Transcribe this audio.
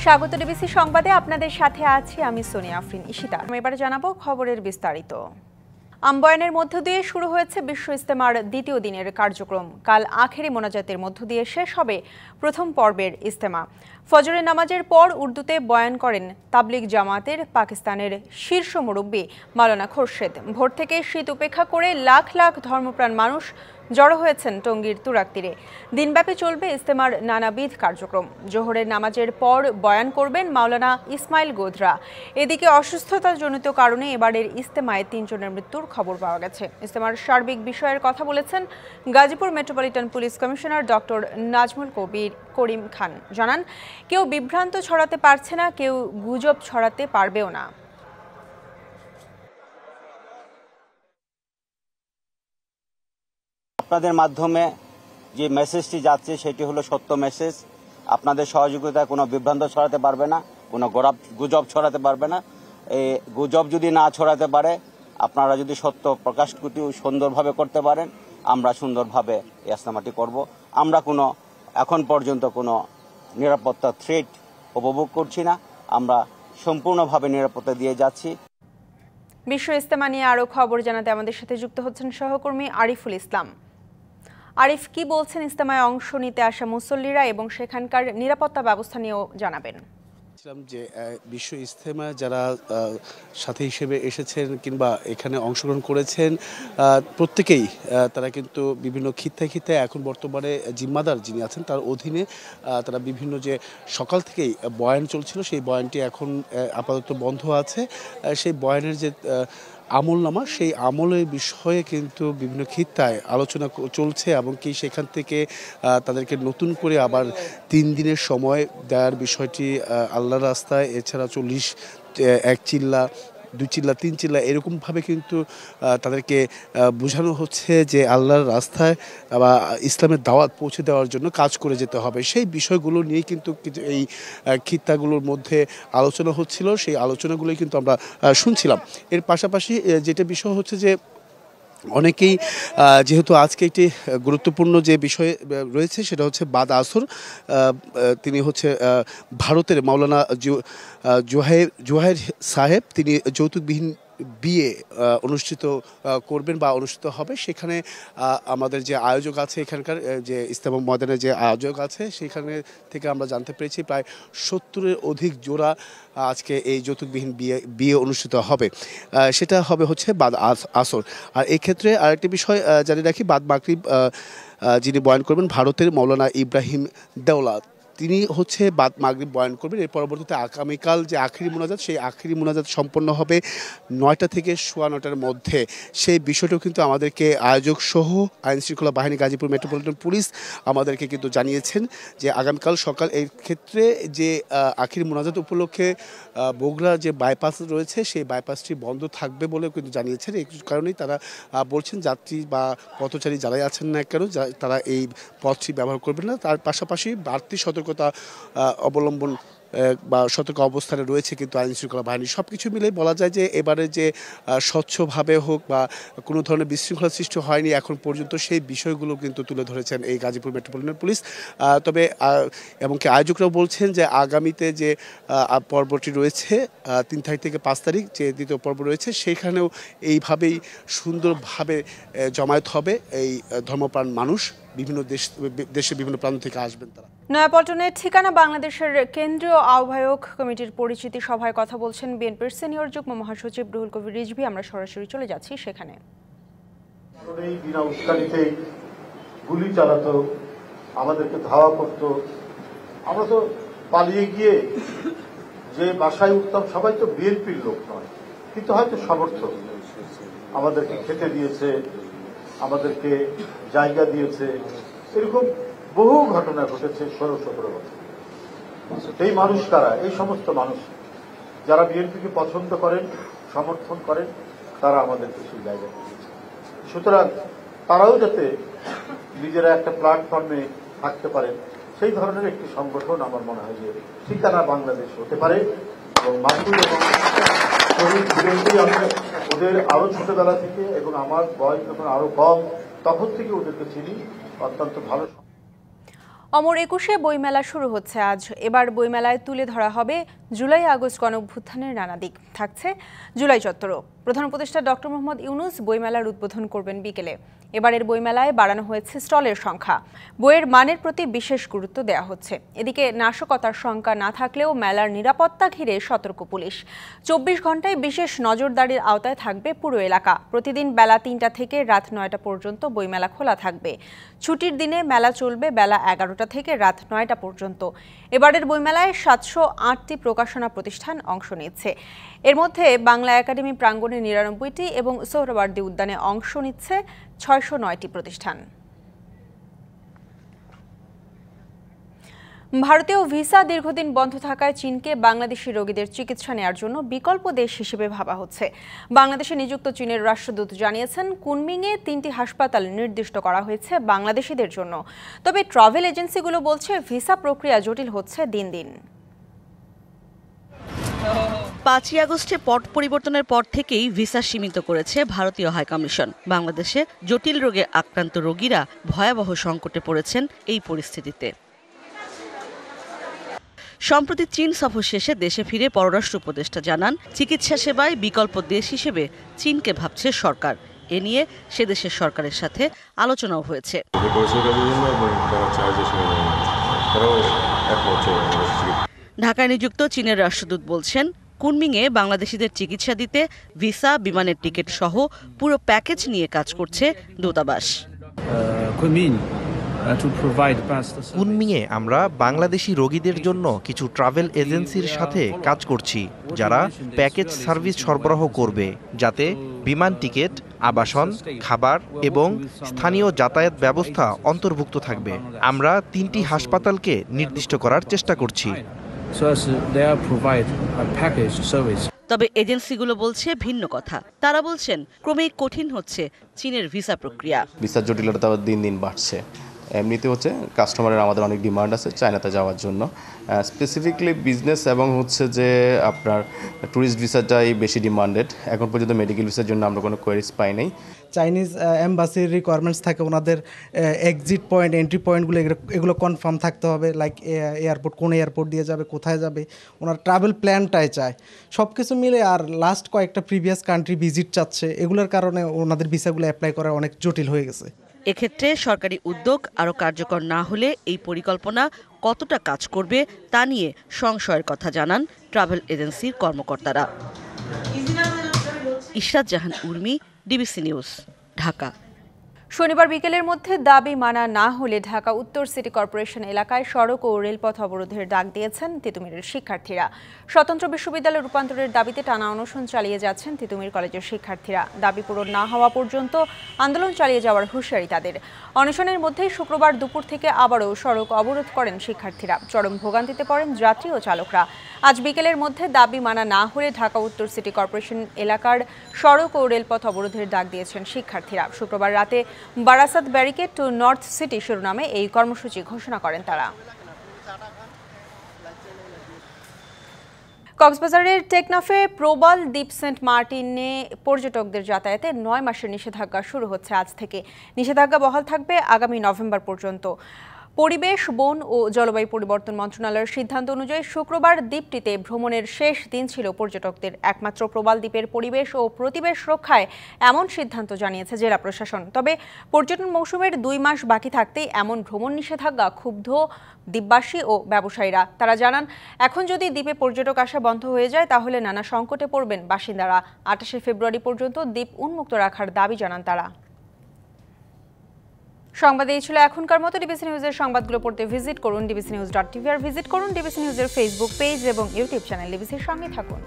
স্বাগত ডিবিসি সংবাদে আপনাদের সাথে আছি আমি সোনিয়া আফরিন ইশিতা। এবারে জানাবো খবরের বিস্তারিত। আম্বয়ানের মধ্য দিয়ে শুরু হয়েছে বিশ্ব ইজতেমার দ্বিতীয় দিনের কার্যক্রম। কাল আখেরি মোনাজাতের মধ্য দিয়ে শেষ হবে প্রথম পর্বের ইজতেমা। ফজরের নামাজের পর উর্দুতে বয়ান করেন তাবলিগ জামাতের পাকিস্তানের শীর্ষ মুরব্বী মাওলানা খোরশেদ। ভোর থেকে শীত উপেক্ষা করে লাখ লাখ ধর্মপ্রাণ মানুষ জড়ো হয়েছেন টঙ্গীর তুরাগ তীরে। দিনব্যাপী চলবে ইজতেমার নানাবিধ কার্যক্রম। জোহরের নামাজের পর বয়ান করবেন মাওলানা ইসমাইল গোধরা। এদিকে অসুস্থতাজনিত কারণে এবারের ইজতেমায় ৩ জনের মৃত্যুর খবর পাওয়া গেছে। ইজতেমার সার্বিক বিষয়ের কথা বলেছেন Gazipur metropolitan police commissioner doctor Nazmul Karim Khan. জানান, কেউ বিভ্রান্ত ছড়াতে পারছে না, কেউ গুজব ছড়াতে পারবেও না। আপনাদের মাধ্যমে যে মেসেজটি যাচ্ছে সেটি হলো সত্য মেসেজ। আপনাদের সহযোগিতায় কোনো বিভ্রান্ত ছড়াতে পারবে না, কোনো গুজব ছড়াতে পারবে না। এই গুজব যদি না ছড়াতে পারে, আপনারা যদি সত্য প্রকাশ সুন্দরভাবে করতে পারেন, আমরা সুন্দরভাবে ইজতেমাটি করব। আমরা এখন পর্যন্ত কোনো নিরাপত্তা থ্রেট উপভোগ করছি না। আমরা সম্পূর্ণভাবে নিরাপত্তা দিয়ে যাচ্ছি। বিশ্ব ইজতেমা নিয়ে আরও খবর জানাতে আমাদের সাথে যুক্ত হচ্ছেন সহকর্মী আরিফুল ইসলাম। আরিফ, কি বলছেন ইজতেমায় অংশ নিতে আসা মুসল্লিরা এবং সেখানকার নিরাপত্তা ব্যবস্থা নিয়েও জানাবেন। যে বিশ্ব ইজতেমা যারা সাথী হিসেবে এসেছেন কিংবা এখানে অংশগ্রহণ করেছেন, প্রত্যেকেই তারা কিন্তু বিভিন্ন খিত্তায় এখন বর্তমানে জিম্মাদার যিনি আছেন তার অধীনে তারা বিভিন্ন যে সকাল থেকেই বয়ান চলছিল, সেই বয়ানটি এখন আপাতত বন্ধ আছে। সেই বয়ানের যে আমলনামা, সেই আমলের বিষয়ে কিন্তু বিভিন্ন খিত্তায় আলোচনা চলছে এবং কি সেখান থেকে তাদেরকে নতুন করে আবার 3 দিনের সময় দেওয়ার বিষয়টি আল্লাহর রাস্তায়, এছাড়া 40 1 চিল্লা 2 চিল্লা 3 চিল্লা এরকমভাবে কিন্তু তাদেরকে বোঝানো হচ্ছে যে আল্লাহর রাস্তায় বা ইসলামের দাওয়াত পৌঁছে দেওয়ার জন্য কাজ করে যেতে হবে। সেই বিষয়গুলো নিয়ে কিন্তু এই খিত্তাগুলোর মধ্যে আলোচনা হচ্ছিল, সেই আলোচনাগুলোই কিন্তু আমরা শুনছিলাম। এর পাশাপাশি যেটা বিষয় হচ্ছে যে অনেকেই যেহেতু আজকে একটি গুরুত্বপূর্ণ যে বিষয় রয়েছে সেটা হচ্ছে বাদ আসর, তিনি হচ্ছে ভারতের মাওলানা জোহাইর সাহেব, তিনি যৌতুকবিহীন বিয়ে অনুষ্ঠিত করবেন বা অনুষ্ঠিত হবে। সেখানে আমাদের যে আয়োজক আছে, এখানকার যে ইজতেমা ময়দানের যে আয়োজক আছে, সেখানে থেকে আমরা জানতে পেরেছি প্রায় 70-এর অধিক জোড়া আজকে এই যৌতুকবিহীন বিয়ে অনুষ্ঠিত হবে। সেটা হবে হচ্ছে বাদ আসর। আর এই ক্ষেত্রে আরেকটি বিষয় জানিয়ে রাখি, বাদ মাগরিব যিনি বয়ান করবেন ভারতের মাওলানা ইব্রাহিম দেওলাত, তিনি হচ্ছে বাদ মাগরিব বয়ান করবেন। এর পরবর্তীতে আগামীকাল যে আখেরি মোনাজাত, সেই আখেরি মোনাজাত সম্পন্ন হবে 9টা থেকে 9:15-র মধ্যে। সেই বিষয়টাও কিন্তু আমাদেরকে আয়োজক সহ আইন শৃঙ্খলা বাহিনী গাজীপুর মেট্রোপলিটন পুলিশ আমাদেরকে কিন্তু জানিয়েছেন যে আগামীকাল সকাল এই ক্ষেত্রে যে আখেরি মোনাজাত উপলক্ষে বগুড়া যে বাইপাস রয়েছে, সেই বাইপাসটি বন্ধ থাকবে বলেও কিন্তু জানিয়েছেন। এই কারণেই তারা বলছেন যাত্রী বা পথচারী যারাই আছেন না কেন, তারা এই পথটি ব্যবহার করবেন না। তার পাশাপাশি বাড়তি সতর্কতা অবলম্বন বা সতর্ক অবস্থানে রয়েছে কিন্তু আইন শৃঙ্খলা বাহিনী। সব কিছু মিলে বলা যায় যে এবারে যে স্বচ্ছভাবে হোক বা কোনো ধরনের বিশৃঙ্খলা সৃষ্টি হয়নি এখন পর্যন্ত, সেই বিষয়গুলো কিন্তু তুলে ধরেছেন এই গাজীপুর মেট্রোপলিটন পুলিশ। তবে এমনকি আয়োজকরাও বলছেন যে আগামীতে যে পর্বটি রয়েছে 3 তারিখ থেকে 5 তারিখ যে দ্বিতীয় পর্ব রয়েছে, সেখানেও এইভাবেই সুন্দরভাবে জমায়েত হবে এই ধর্মপ্রাণ মানুষ। বিভিন্ন দেশে বিভিন্ন প্রান্ত থেকে আসবেন তারা। নয়াপল্টনের ঠিকানা বাংলাদেশের কেন্দ্রীয় আহ্বায়ক কমিটির পরিচিতি সভায় কথা বলছেন বিএনপির সিনিয়র যুগ্ম মহাসচিব রুহুল কবির রিজভী। আমরা সরাসরি চলে যাচ্ছি সেখানে। বিনা উস্কানিতে গুলি চালাতো, আমাদেরকে ধাওয়া করতো, আমরা তো পালিয়ে গিয়ে যে বাসায় উঠতাম, সবাই তো বিএনপির লোক নয়, কিন্তু হয়তো সমর্থক। আমাদেরকে খেতে দিয়েছে, আমাদেরকে জায়গা দিয়েছে, এরকম বহু ঘটনা ঘটেছে 16-17 বছর। এই মানুষ কারা? এই সমস্ত মানুষ যারা বিএনপিকে পছন্দ করেন, সমর্থন করেন, তারা আমাদেরকে সেই জায়গা দিয়েছে। সুতরাং তারাও যাতে নিজেরা একটা প্ল্যাটফর্মে থাকতে পারেন, সেই ধরনের একটি সংগঠন আমার মনে হয় যে ঠিকানা বাংলাদেশ হতে পারে। এবং মাসুদ এবং ওদের আরো ছোটবেলা থেকে, এবং আমার বয়স যখন আরো কম তখন থেকে ওদেরকে চিনি, অত্যন্ত ভালো। অমর একুশে বইমেলা শুরু হচ্ছে আজ। এবার বইমেলায় তুলে ধরা হবে জুলাই আগস্ট গণঅভ্যুত্থানের নানা দিক। থাকছে জুলাই চত্বরও। প্রধান উপদেষ্টা ডক্টর মোহাম্মদ ইউনূস বইমেলার উদ্বোধন করবেন বিকেলে। এবারের বইমেলায় বাড়ানো হয়েছে স্টলের সংখ্যা। বইয়ের মানের প্রতি বিশেষ গুরুত্ব দেওয়া হচ্ছে। এদিকে নাশকতার শঙ্কা না থাকলেও মেলার নিরাপত্তা ঘিরে সতর্ক পুলিশ। 24 ঘন্টায় বিশেষ নজরদারির আওতায় থাকবে পুরো এলাকা। প্রতিদিন বেলা 3টা থেকে রাত 9টা পর্যন্ত বইমেলা খোলা থাকবে। ছুটির দিনে মেলা চলবে বেলা 11টা থেকে রাত 9টা পর্যন্ত। এবারের বইমেলায় 708টি প্রকাশনা প্রতিষ্ঠান অংশ নিচ্ছে। এর মধ্যে বাংলা একাডেমি প্রাঙ্গণে 99টি এবং সোহরাওয়ার্দী উদ্যানে অংশ নিচ্ছে 609টি প্রতিষ্ঠান। ভারতীয় ভিসা দীর্ঘদিন বন্ধ থাকায় চীনকে বাংলাদেশি রোগীদের চিকিৎসা নেওয়ার জন্য বিকল্প দেশ হিসেবে ভাবা হচ্ছে। বাংলাদেশে নিযুক্ত চীনের রাষ্ট্রদূত জানিয়েছেন, কুনমিংয়ে 3টি হাসপাতাল নির্দিষ্ট করা হয়েছে বাংলাদেশিদের জন্য। তবে ট্রাভেল এজেন্সিগুলো বলছে ভিসা প্রক্রিয়া জটিল হচ্ছে দিন দিন। 5ই আগস্টে পট পরিবর্তনের পর থেকেই ভিসা সীমিত করেছে ভারতীয় হাইকমিশন। বাংলাদেশে জটিল রোগে আক্রান্ত রোগীরা ভয়াবহ সংকটে পড়েছেন এই পরিস্থিতিতে। সম্প্রতি চীন সফর শেষে দেশে ফিরে পররাষ্ট্র উপদেষ্টা জানান, চিকিৎসা সেবায় বিকল্প দেশ হিসেবে চীনকে ভাবছে সরকার। এ নিয়ে সে দেশের সরকারের সাথে আলোচনাও হয়েছে। ঢাকায় নিযুক্ত চীনের রাষ্ট্রদূত বলছেন, কুনমিংয়ে বাংলাদেশিদের চিকিৎসা দিতে ভিসা, বিমানের টিকিট সহ পুরো প্যাকেজ নিয়ে কাজ করছে দূতাবাস। কুনমিংয়ে আমরা বাংলাদেশি রোগীদের জন্য কিছু ট্রাভেল এজেন্সির সাথে কাজ করছি, যারা প্যাকেজ সার্ভিস সরবরাহ করবে, যাতে বিমান টিকিট, আবাসন, খাবার এবং স্থানীয় যাতায়াত ব্যবস্থা অন্তর্ভুক্ত থাকবে। আমরা 3টি হাসপাতালকে নির্দিষ্ট করার চেষ্টা করছি। তবে এজেন্সিগুলো বলছে ভিন্ন কথা। তারা বলছেন, ক্রমেই কঠিন হচ্ছে চীনের ভিসা প্রক্রিয়া। ভিসার জটিলতা দিন দিন বাড়ছে। এমনিতে হচ্ছে কাস্টমারের আমাদের অনেক ডিমান্ড আছে চায়নাতে যাওয়ার জন্য, স্পেসিফিকলি বিজনেস এবং হচ্ছে যে আপনার ট্যুরিস্ট ভিসাটাই বেশি ডিমান্ডেড। এখন পর্যন্ত মেডিকেল ভিসার জন্য আমরা কোনো কোয়ারিজ পাই নাই। চাইনিজ এম্বাসির রিকোয়ারমেন্টস থাকে, ওনাদের এক্সিট পয়েন্ট, এন্ট্রি পয়েন্টগুলো এগুলো কনফার্ম থাকতে হবে। লাইক এয়ারপোর্ট, কোন এয়ারপোর্ট দিয়ে যাবে, কোথায় যাবে, ওনার ট্রাভেল প্ল্যানটাই চায়। সব কিছু মিলে আর লাস্ট কয়েকটা প্রিভিয়াস কান্ট্রি ভিজিট চাচ্ছে, এগুলোর কারণে ওনাদের ভিসাগুলো অ্যাপ্লাই করা অনেক জটিল হয়ে গেছে। এক্ষেত্রে সরকারি উদ্যোগ আরও কার্যকর না হলে এই পরিকল্পনা কতটা কাজ করবে তা নিয়ে সংশয়ের কথা জানান ট্রাভেল এজেন্সির কর্মকর্তারা। ইশরাত জাহান উর্মি, ডিবিসি নিউজ, ঢাকা। শনিবার বিকেলের মধ্যে দাবি মানা না হলে ঢাকা উত্তর সিটি কর্পোরেশন এলাকায় সড়ক ও রেলপথ অবরোধের ডাক দিয়েছেন তিতুমীরের শিক্ষার্থীরা। স্বতন্ত্র বিশ্ববিদ্যালয় রূপান্তরের দাবিতে টানা অনশন চালিয়ে যাচ্ছেন তিতুমীর কলেজের শিক্ষার্থীরা। দাবি পূরণ না হওয়া পর্যন্ত আন্দোলন চালিয়ে যাওয়ার হুঁশিয়ারি তাদের। অনশনের মধ্যেই শুক্রবার দুপুর থেকে আবারও সড়ক অবরোধ করেন শিক্ষার্থীরা। চরম ভোগান্তিতে পড়েন যাত্রী ও চালকরা। আজ বিকেলের মধ্যে দাবি মানা না হলে ঢাকা উত্তর সিটি কর্পোরেশন এলাকার সড়ক ও রেলপথ অবরোধের ডাক দিয়েছেন শিক্ষার্থীরা। শুক্রবার রাতে Barasat barricade two north city শিরোনামে এই কর্মসূচি ঘোষণা করেন তারা। কক্সবাজারের টেকনাফে প্রবাল দ্বীপ সেন্ট মার্টিনে পর্যটকদের যাতায়াতে 9 মাসের নিষেধাজ্ঞা শুরু হচ্ছে আজ থেকে। নিষেধাজ্ঞা বহাল থাকবে আগামী নভেম্বর পর্যন্ত। পরিবেশ, বন ও জলবায়ু পরিবর্তন মন্ত্রণালয়ের সিদ্ধান্ত অনুযায়ী শুক্রবার দ্বীপটিতে ভ্রমণের শেষ দিন ছিল পর্যটকদের। একমাত্র প্রবাল দ্বীপের পরিবেশ ও প্রতিবেশ রক্ষায় এমন সিদ্ধান্ত জানিয়েছে জেলা প্রশাসন। তবে পর্যটন মৌসুমের 2 মাস বাকি থাকতেই এমন ভ্রমণ নিষেধাজ্ঞা ক্ষুব্ধ দ্বীপবাসী ও ব্যবসায়ীরা। তারা জানান, এখন যদি দ্বীপে পর্যটক আসা বন্ধ হয়ে যায় তাহলে নানা সংকটে পড়বেন বাসিন্দারা। 28 ফেব্রুয়ারি পর্যন্ত দ্বীপ উন্মুক্ত রাখার দাবি জানান তারা। সংবাদ এই ছিল এখনকার মতো। ডিবিসি নিউজের সংবাদগুলো পড়তে ভিজিট করুন dbcnews.tv আর ভিজিট করুন ডিবিসি নিউজের ফেসবুক পেজ এবং ইউটিউব চ্যানেল। ডিবিসির সঙ্গে থাকুন।